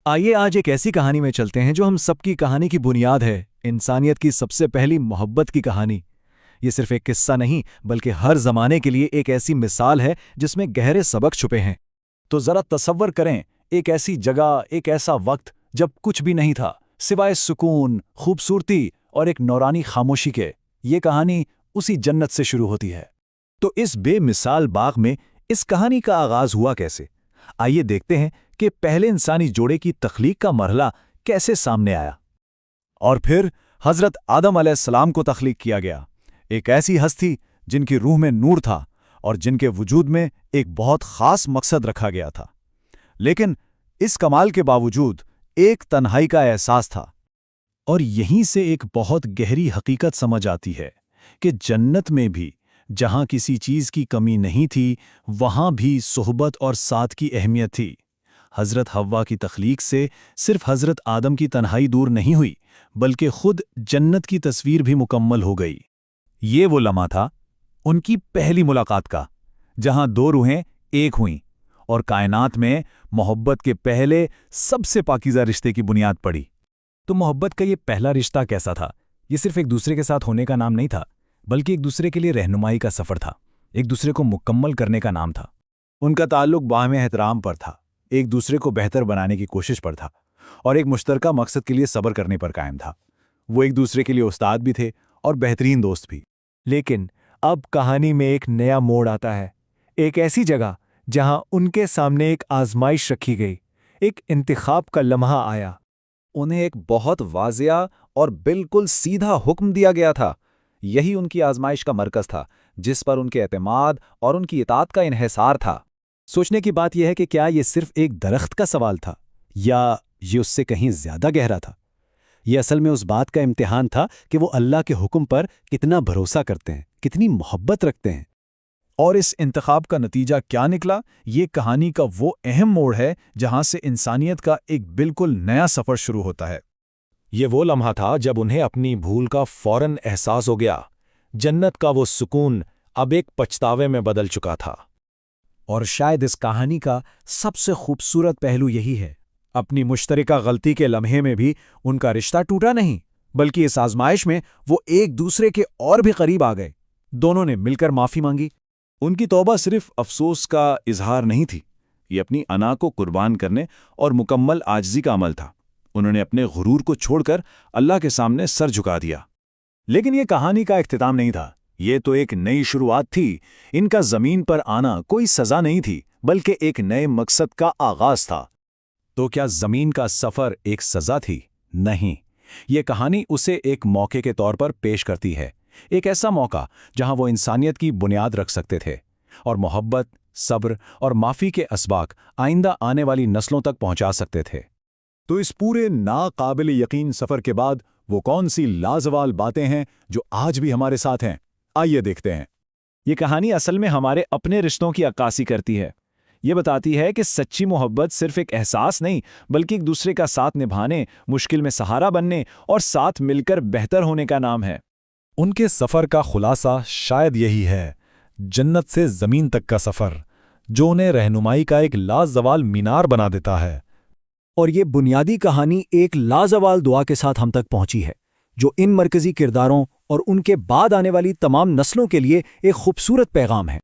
آئیے آج ایک ایسی کہانی میں چلتے ہیں جو ہم سب کی کہانی کی بنیاد ہے، انسانیت کی سب سے پہلی محبت کی کہانی۔ یہ صرف ایک قصہ نہیں بلکہ ہر زمانے کے لیے ایک ایسی مثال ہے جس میں گہرے سبق چھپے ہیں۔ تو ذرا تصور کریں، ایک ایسی جگہ، ایک ایسا وقت جب کچھ بھی نہیں تھا سوائے سکون، خوبصورتی اور ایک نورانی خاموشی کے۔ یہ کہانی اسی جنت سے شروع ہوتی ہے۔ تو اس بے مثال باغ میں اس کہانی کا آغاز ہوا کیسے؟ آئیے دیکھتے ہیں کہ پہلے انسانی جوڑے کی تخلیق کا مرحلہ کیسے سامنے آیا۔ اور پھر حضرت آدم علیہ السلام کو تخلیق کیا گیا، ایک ایسی ہستی جن کی روح میں نور تھا اور جن کے وجود میں ایک بہت خاص مقصد رکھا گیا تھا۔ لیکن اس کمال کے باوجود ایک تنہائی کا احساس تھا، اور یہیں سے ایک بہت گہری حقیقت سمجھ آتی ہے کہ جنت میں بھی جہاں کسی چیز کی کمی نہیں تھی، وہاں بھی صحبت اور ساتھ کی اہمیت تھی۔ حضرت حوا کی تخلیق سے صرف حضرت آدم کی تنہائی دور نہیں ہوئی، بلکہ خود جنت کی تصویر بھی مکمل ہو گئی۔ یہ وہ لمحہ تھا ان کی پہلی ملاقات کا، جہاں دو روحیں ایک ہوئیں اور کائنات میں محبت کے پہلے سب سے پاکیزہ رشتے کی بنیاد پڑی۔ تو محبت کا یہ پہلا رشتہ کیسا تھا؟ یہ صرف ایک دوسرے کے ساتھ ہونے کا نام نہیں تھا، بلکہ ایک دوسرے کے لیے رہنمائی کا سفر تھا، ایک دوسرے کو مکمل کرنے کا نام تھا۔ ان کا تعلق باہمی احترام پر تھا، ایک دوسرے کو بہتر بنانے کی کوشش پر تھا، اور ایک مشترکہ مقصد کے لیے صبر کرنے پر قائم تھا۔ وہ ایک دوسرے کے لیے استاد بھی تھے اور بہترین دوست بھی۔ لیکن اب کہانی میں ایک نیا موڑ آتا ہے، ایک ایسی جگہ جہاں ان کے سامنے ایک آزمائش رکھی گئی، ایک انتخاب کا لمحہ آیا۔ انہیں ایک بہت واضح اور بالکل سیدھا حکم دیا گیا تھا۔ یہی ان کی آزمائش کا مرکز تھا، جس پر ان کے اعتماد اور ان کی اطاعت کا انحصار تھا۔ سوچنے کی بات یہ ہے کہ کیا یہ صرف ایک درخت کا سوال تھا، یا یہ اس سے کہیں زیادہ گہرا تھا؟ یہ اصل میں اس بات کا امتحان تھا کہ وہ اللہ کے حکم پر کتنا بھروسہ کرتے ہیں، کتنی محبت رکھتے ہیں۔ اور اس انتخاب کا نتیجہ کیا نکلا؟ یہ کہانی کا وہ اہم موڑ ہے جہاں سے انسانیت کا ایک بالکل نیا سفر شروع ہوتا ہے۔ یہ وہ لمحہ تھا جب انہیں اپنی بھول کا فوراً احساس ہو گیا۔ جنت کا وہ سکون اب ایک پچھتاوے میں بدل چکا تھا۔ اور شاید اس کہانی کا سب سے خوبصورت پہلو یہی ہے، اپنی مشترکہ غلطی کے لمحے میں بھی ان کا رشتہ ٹوٹا نہیں، بلکہ اس آزمائش میں وہ ایک دوسرے کے اور بھی قریب آ گئے۔ دونوں نے مل کر معافی مانگی۔ ان کی توبہ صرف افسوس کا اظہار نہیں تھی، یہ اپنی انا کو قربان کرنے اور مکمل عاجزی کا عمل تھا۔ انہوں نے اپنے غرور کو چھوڑ کر اللہ کے سامنے سر جھکا دیا۔ لیکن یہ کہانی کا اختتام نہیں تھا، یہ تو ایک نئی شروعات تھی۔ ان کا زمین پر آنا کوئی سزا نہیں تھی، بلکہ ایک نئے مقصد کا آغاز تھا۔ تو کیا زمین کا سفر ایک سزا تھی؟ نہیں، یہ کہانی اسے ایک موقع کے طور پر پیش کرتی ہے، ایک ایسا موقع جہاں وہ انسانیت کی بنیاد رکھ سکتے تھے، اور محبت، صبر اور معافی کے اسباق آئندہ آنے والی نسلوں تک پہنچا سکتے تھے۔ تو اس پورے ناقابل یقین سفر کے بعد وہ کون سی لازوال باتیں ہیں جو آج بھی ہمارے ساتھ ہیں؟ آئیے دیکھتے ہیں۔ یہ کہانی اصل میں ہمارے اپنے رشتوں کی عکاسی کرتی ہے۔ یہ بتاتی ہے کہ سچی محبت صرف ایک احساس نہیں، بلکہ ایک دوسرے کا ساتھ نبھانے، مشکل میں سہارا بننے اور ساتھ مل کر بہتر ہونے کا نام ہے۔ ان کے سفر کا خلاصہ شاید یہی ہے، جنت سے زمین تک کا سفر، جو انہیں رہنمائی کا ایک لازوال مینار بنا دیتا ہے۔ اور یہ بنیادی کہانی ایک لازوال دعا کے ساتھ ہم تک پہنچی ہے، جو ان مرکزی کرداروں اور ان کے بعد آنے والی تمام نسلوں کے لیے ایک خوبصورت پیغام ہے۔